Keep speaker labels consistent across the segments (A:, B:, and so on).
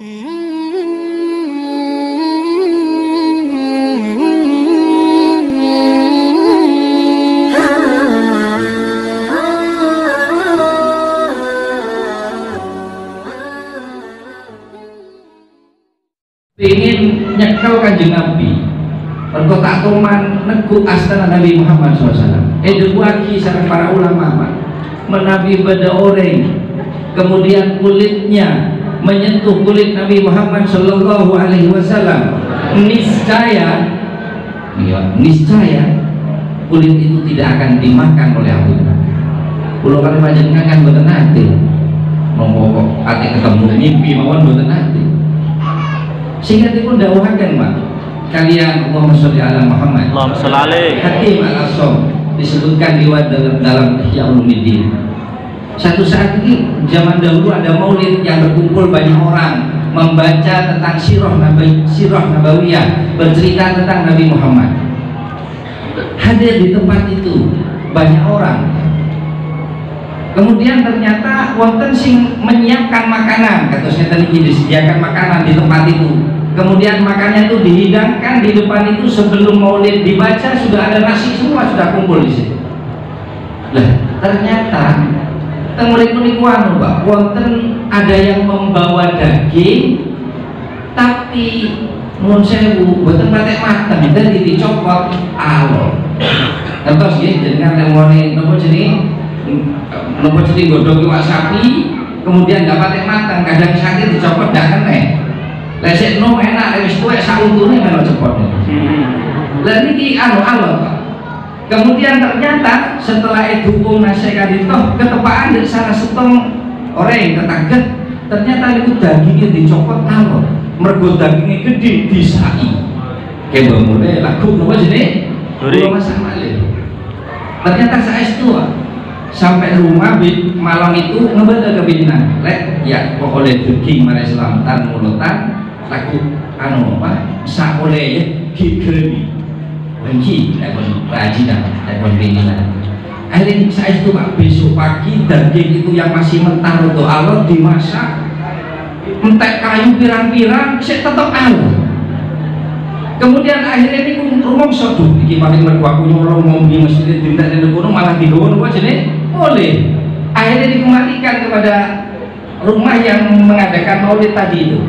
A: Ingin nyekel Kanjeng Nabi, mergo tak toman negu astana Nabi Muhammad SAW. Edukasi sareng para ulama menabi pada orang, kemudian kulitnya menyentuh kulit Nabi Muhammad Sallallahu Alaihi Wasallam, niscaya kulit itu tidak akan dimakan oleh Abu Bakar. Pulau kali panjenengan kan boten nate, monggo ate ketemu mimpi mawon boten nate. Sehingga dipun dawuhaken Pak kalian Allahumma sholli ala Muhammad Allahumma sholli alaihi Hakim al-Asom disebutkan dalam Ihya Ulumuddin. Satu saat ini zaman dahulu ada maulid yang berkumpul banyak orang membaca tentang sirah nabawiyah, bercerita tentang Nabi Muhammad. Hadir di tempat itu banyak orang. Kemudian ternyata wonten sing menyiapkan makanan, katanya tadi disediakan makanan di tempat itu. Kemudian makannya itu dihidangkan di depan itu sebelum maulid dibaca, sudah ada nasi semua sudah kumpul di situ. Lah ternyata tengmurid punikuan Pak, wonten ada yang membawa daging tapi nuwun sewu boten patek mateng dan dicopot alon. Terus nggih jenengan tengone napa jenenge nopo jadi godhong iwak sapi kemudian nggak patek matang, kadang sakit dicopot nggak kena. Lesek no enak wis tuwek sak untune melo cepotnya. Lah niki alon Pak. Kemudian ternyata setelah edukung nasihat itu ketepaan dari sana setong orang ketaget, ternyata itu dagingnya dicopot alon, mergo dagingnya gede disai. Kayak bamune lagu nopo jenenge? Kulo masak malih. Ternyata saestu sampai rumah malam itu ngebaca kebinan lek ya pokoknya daging mare selamatan mulutan lagu anu apa sak oleh ya gigeni benci telepon rajinan telepon pimpinan. Akhirnya saya itu Pak besok pagi daging itu yang masih mentah untuk alon dimasak entek kayu pirang-pirang saya tetap alon. Kemudian akhirnya ini rumongso duh iki paling mergo aku nyolong ngombe mesti dindak nang kono malah digowo apa jenenge boleh. Akhirnya dikembalikan kepada rumah yang mengadakan maulid tadi itu.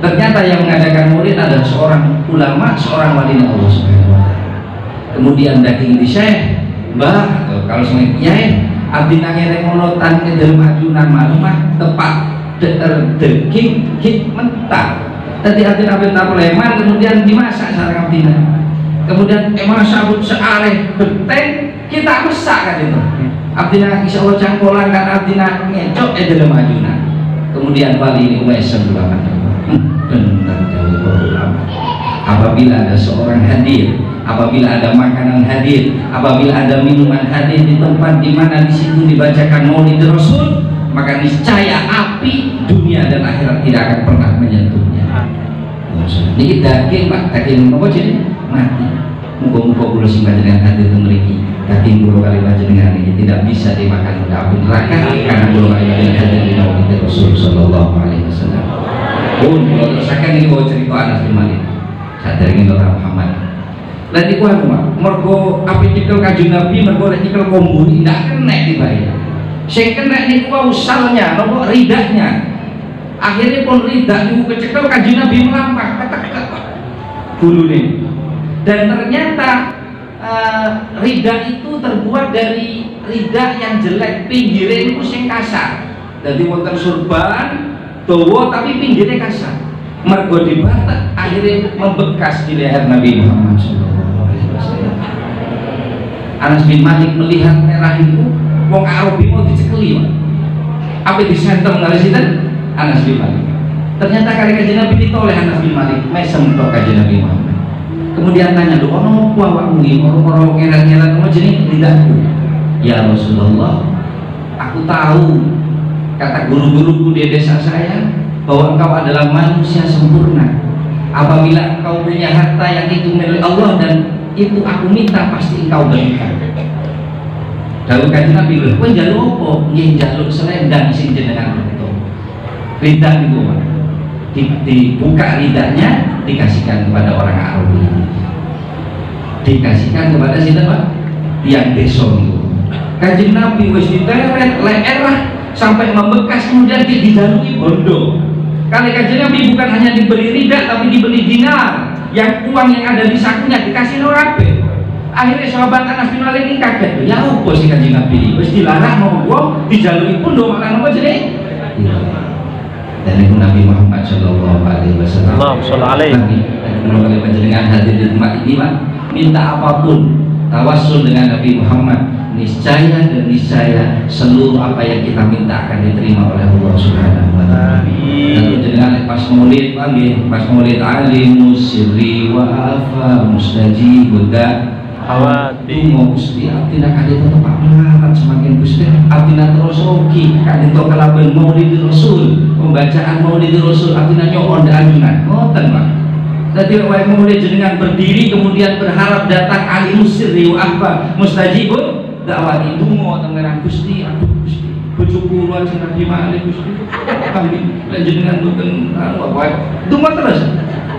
A: Ternyata yang mengadakan maulid adalah seorang ulama, seorang wali Allah Subhanahu wa taala. Kemudian daging diseh, Mbah atau kalau semuanya kiai, abdi nangere molotan ke dalam ajunan malumah tepat daging mentah. Tadi abdi abdi tapuleman kemudian dimasak sareng abdi. Kemudian sabut seareh beteng kita masak kan itu. Abdina insya Allah cangkolan kan abdina ngecok dalam ajunan. Kemudian wali ini mesem juga benar dari ulama. Apabila ada seorang hadir, apabila ada makanan hadir, apabila ada minuman hadir di tempat di mana di situ dibacakan maulid Rasul, maka niscaya api dunia dan akhirat tidak akan pernah menyentuhnya. Ini daging Pak, daging apa jadi mati. Muka-muka bulu sing panjenengan hadir memiliki daging bulu kali panjenengan ini tidak bisa dimakan oleh api neraka karena bulu kali panjenengan hadir di maulid Rasul Sallallahu Alaihi Wasallam. Pun kalau terusakan ini bawa cerita Anas bin Malik. Saya ingin orang Muhammad. Lain di kuat Pak, mergo api nyekel Kanjeng Nabi, mergo nyekel kombuni tidak kena dibayar. Sing kena niku usalnya, nopo ridahnya. Akhirnya pun ridah niku kecekel Kanjeng Nabi melampah ketek Pak. Gulune. Dan ternyata ridah itu terbuat dari ridah yang jelek, pinggirnya itu sing kasar. Jadi wonten surban dawa tapi pinggirnya kasar. Mergo dibatak akhirnya membekas di leher Nabi Muhammad SAW. Anas bin Malik melihat merah itu, wong Arabi mau dicekeli Pak. Apa disentem dari situ? Anas bin Malik. Ternyata kali Kanjeng Nabi ditoleh Anas bin Malik, mesem tok Kanjeng Nabi Muhammad. Kemudian tanya, "Lho ono apa awakmu iki? Ora ngelat-ngelat apa jenenge lidahku?" "Ya Rasulullah, aku tahu kata guru-guruku di desa saya bahwa engkau adalah manusia sempurna. Apabila engkau punya harta yang itu milik Allah dan itu aku minta pasti engkau berikan." Dalu Kanjeng Nabi, "Lho, kowe njaluk apa?" "Nggih njaluk selendang sing jenengan butuh." Lidah niku, Pak. dibuka lidahnya, dikasihkan kepada orang Arabi, dikasihkan kepada siapa? Tiang desa itu. Kanjeng Nabi wis diteret leer lah sampai membekas, kemudian dijalui bondo. Kali kanjeng Nabi bukan hanya diberi rida tapi diberi dinar, yang uang yang ada di sakunya dikasih Rabe. Akhirnya sahabat Anas bin Malik ini kaget, ya apa sih kanjeng Nabi wis dilarang mau uang dijalui pun do malah apa jenenge. Dan itu Nabi Muhammad Shallallahu Alaihi Wasallam. Nabi kalau panjenengan hadir di tempat ini Pak, minta apapun tawassul dengan Nabi Muhammad, niscaya dan niscaya seluruh apa yang kita minta akan diterima oleh Allah Subhanahu wa taala. Lalu dengan pas maulid panggil, pas maulid alimu sirri wa afa mustajibud awati mau Gusti artinya kali itu tetap melarat semakin Gusti artinya terus oki kali itu kalaban maulid Rasul, pembacaan maulid Rasul artinya nyokon ajunan ngoten Pak. Tadi wae maulid jenengan berdiri kemudian berharap datang alimu sirri wa afa mustajibud dakwati dungo tengeran Gusti, aduh Gusti bojo kula sing lagi malih Gusti kami jenengan mboten wae dungo terus.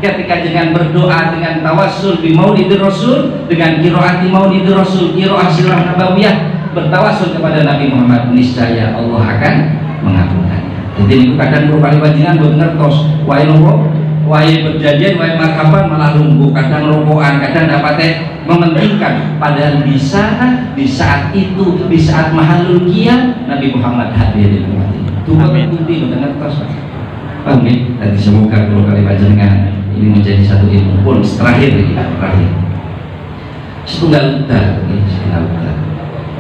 A: Ketika jenengan berdoa dengan tawassul bi maulid Rasul, dengan qiraati maulid Rasul, qiraah sirah nabawiyah, bertawassul kepada Nabi Muhammad, niscaya Allah akan mengabulkannya. Jadi niku kadang kula kali panjenengan mboten ngertos wae nopo wae berjanjian wae marhaban malah lumpuh, kadang rokokan, kadang dapatnya mementingkan, padahal di sana, di saat itu, di saat mahalul qiyam Nabi Muhammad hadir di tempat ini. Tuhan kunti dengan ngertos. Amin. Tadi semoga kalau kali panjenengan ini menjadi satu ilmu pun terakhir setunggal utar.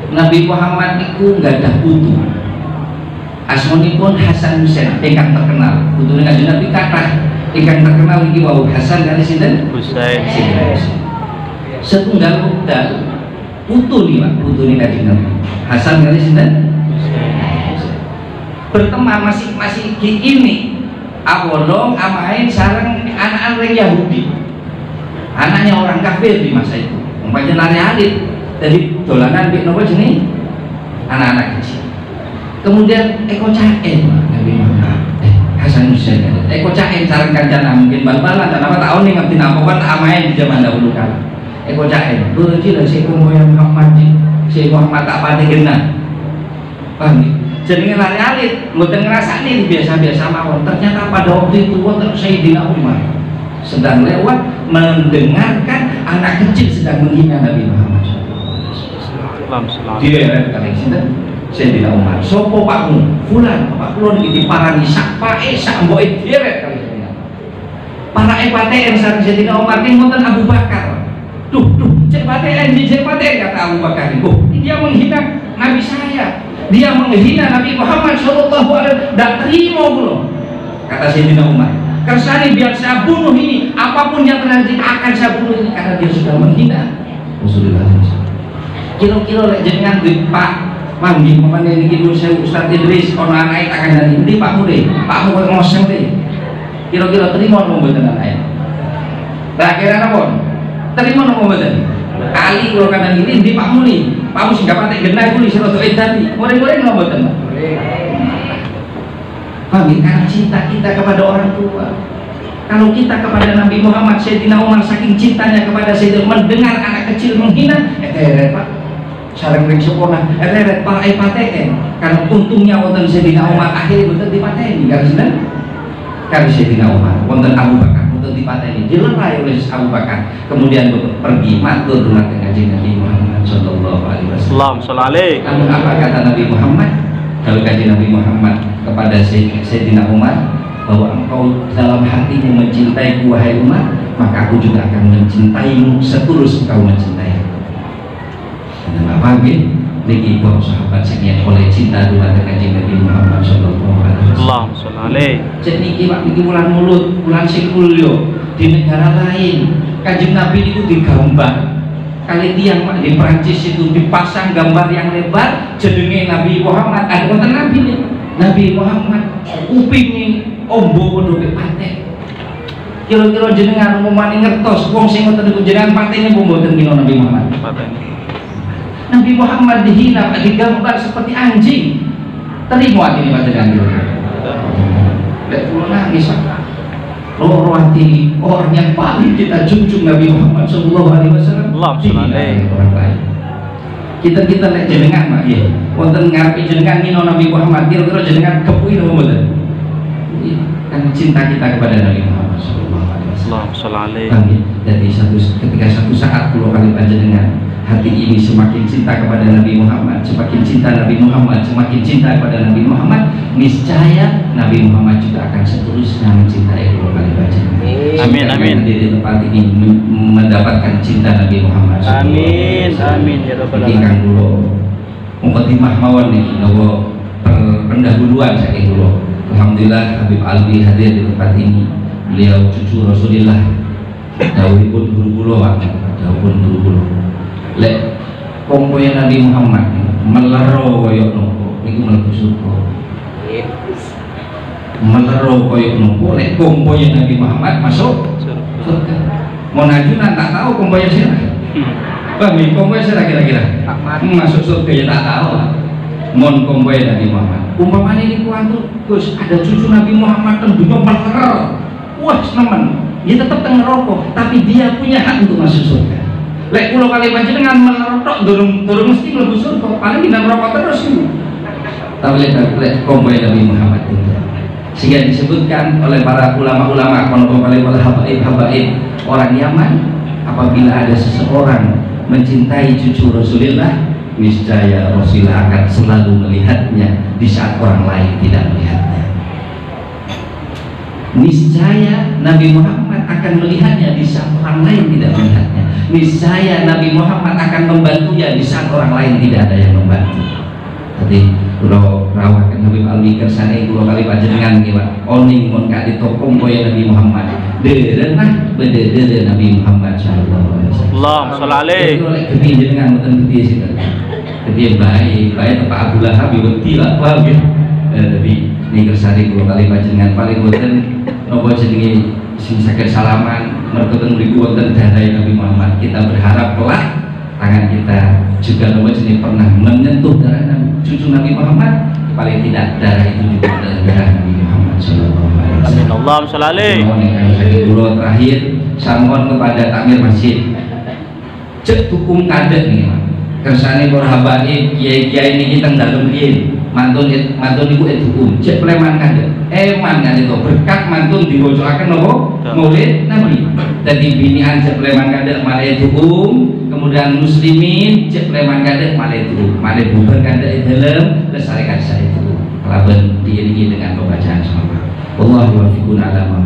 A: Nabi Muhammad itu nggak ada putu, asmonipun Hasan Husain ingkang terkenal, putune kanjeng Nabi kathah ingkang terkenal iki wau Hasan kali sinten Husain. Setunggal utar putu nih Pak, putune kanjeng Nabi Hasan kali sinten berteman masih ini abolong amain sarang anak-anak Yahudi, anaknya orang kafir di masa itu, umpamanya lari alit, jadi dolanan bik nopo jenis anak-anak kecil. Kemudian Eko Caen, Nabi Muhammad, Hasan Husain, Eko Caen sarang kancana mungkin bal-balan, dan apa tahun nih ngerti apa kan amain di zaman dahulu kala. Eko Caen, berarti lah si Muhammad Muhammad, si Muhammad tak pada genah, paham? Jadi lari alit, mboten ngrasani biasa-biasa mawon. Ternyata pada waktu itu wonten Sayyidina Umar sedang lewat mendengarkan anak kecil sedang menghina Nabi Muhammad. Dia kali sinten Sayyidina Umar. Sopo pakmu? Fulan, Pak kula niki diparani sak pae sak mboke deret kali Sayyidina. Para PTN sareng Sayyidina Umar ki wonten Abu Bakar. Duh, cek PTN kata Abu Bakar. Oh, dia menghina Nabi saya. Dia menghina Nabi Muhammad Shallallahu Alaihi Wasallam. Tak terima belum? Kata Sayyidina Umar. Kersani biar saya bunuh ini, apapun yang terjadi akan saya bunuh ini karena dia sudah menghina Rasulullah. Kira-kira jenengan di Pak Manggi, pemane ini dulu saya Ustaz Idris, ono anak tak kandani, ini Pakmu deh, Pakmu kok ngoseng deh. Kira-kira terima nopo mboten anak. Terakhir apa? Terima nopo mboten? Ali kalau kadang ini di Pakmu nih, Pakmu sih gak patek genah kuli sira tok edati. Goreng-goreng nopo mboten? Pahami karena cinta kita kepada orang tua. Kalau kita kepada Nabi Muhammad, Sayyidina Umar saking cintanya kepada Sayyidina Umar, mendengar anak kecil menghina, Pak sareng ring sepona, para PTN. Karena untungnya wonten Sayyidina Umar akhirnya betul dipateni karena Sayyidina Umar, wonten Abu Bakar betul dipateni, dilerai oleh Abu Bakar. Kemudian pergi matur dumateng kanjeng Nabi Muhammad Sallallahu Alaihi Wasallam. Namun apa kata Nabi Muhammad? Kalau kanjeng Nabi Muhammad kepada Sayyidina Umar, bahwa engkau dalam hatimu mencintaiku wahai Umar, maka aku juga akan mencintaimu setulus engkau mencintai. Dan apa gitu? Niki para sahabat sekalian oleh cinta dumateng kanjeng Nabi Muhammad Sallallahu Alaihi Wasallam. Cek niki Pak niki bulan mulut, bulan Sikulyo di negara lain kanjeng Nabi itu digambar. Kali tiang Pak di Prancis itu dipasang gambar yang lebar jenenge Nabi Muhammad. Ada konten Nabi nih, Nabi Muhammad. Uping nih ombo podo paten. Kira-kira jenengan umumane ngertos wong sing ngoten niku jenengan patene mboten kira Nabi Muhammad. Nabi Muhammad dihina, digambar seperti anjing. Terima ini panjenengan. Lek kula nangis Pak. loro hati orang yang paling kita junjung Nabi Muhammad sallallahu alaihi wasallam. Orang lain. Kita lihat jenengan Pak ya. Wonten ngarepe jenengan nino Nabi Muhammad, kira-kira jenengan kepuin apa mboten? Kan cinta kita kepada Nabi Muhammad sallallahu alaihi wasallam. Jadi ketika satu saat kula kali panjenengan hati ini semakin cinta kepada Nabi Muhammad, semakin cinta Nabi Muhammad, semakin cinta kepada Nabi Muhammad, niscaya Nabi Muhammad juga akan seterusnya mencintai kula kali panjenengan.
B: Amin amin.
A: Di tempat ini mendapatkan cinta Nabi Muhammad.
B: Amin amin ya rabbal alamin.
A: Ingkang kula mukadimah mawon niki nawa pendahuluan saking kula. Alhamdulillah Habib Alwi hadir di tempat ini. Beliau cucu Rasulullah. Dawuhipun guru kula, dawuhipun guru kula. Lek kompoe Nabi Muhammad melero koyo nopo niku mlebu surga. Melero koyo nopo lek kompoe Nabi Muhammad masuk surga. Mau najunan tak tahu kompoe sira. Bami kompoe sira kira-kira masuk surga ya tak tahu. Mon kompoe Nabi Muhammad. Umpamane niku antu Gus ada cucu Nabi Muhammad teng dunya melero. Wah, nemen. Dia tetap teng neraka, tapi dia punya hak untuk masuk surga. Lek kula kali panjenengan menerotok durung mesti mlebu surga, paling dina neraka terus niku. Tapi lek kompoe Nabi Muhammad itu. Sehingga disebutkan oleh para ulama-ulama kono kali para habaib orang Yaman, apabila ada seseorang mencintai cucu Rasulullah, niscaya Rasulullah akan selalu melihatnya di saat orang lain tidak melihatnya. Niscaya Nabi Muhammad akan melihatnya di saat orang lain tidak melihatnya. Niscaya Nabi Muhammad akan membantunya di saat orang lain tidak ada yang membantu. Jadi kalau rawakan Habib Alwi kersane kula kali panjenengan nggih Pak. Oning mon kak ditopong koyo Nabi Muhammad. Derenah bedere Nabi Muhammad sallallahu alaihi wasallam.
B: Allahumma sholli alaihi.
A: Kalau gede jenengan mboten gede sinten. Gede baik Pak Abu Lahab wedi lah paham ya. Tapi ini kersane kula kali panjenengan paling boten napa jenenge sing saged salaman mergo teng mriku wonten darahe Nabi Muhammad. Kita berharap kelak tangan kita juga napa jenenge pernah menyentuh darah cucu Nabi Muhammad, paling tidak darah itu juga adalah darah Nabi Muhammad sallallahu alaihi wasallam.
B: Amin Allahumma sholli alaihi.
A: Mohon terakhir sampun kepada takmir masjid. Cek hukum kadek nih Pak. Kersane para habaib kiai-kiai niki teng dalem riyin. Mantun iku hukum. Cek preman kadek. Eman kan itu berkat mantun diwocokaken napa? Maulid Nabi. Dadi binian cek preman kadek malah hukum. Kemudian muslimin cek preman kadek malah hukum. Malah bubar kadek dalem lestarikan saya itu. Kelaben diiringi dengan pembacaan selawat. Wallahu wafiquna ala ma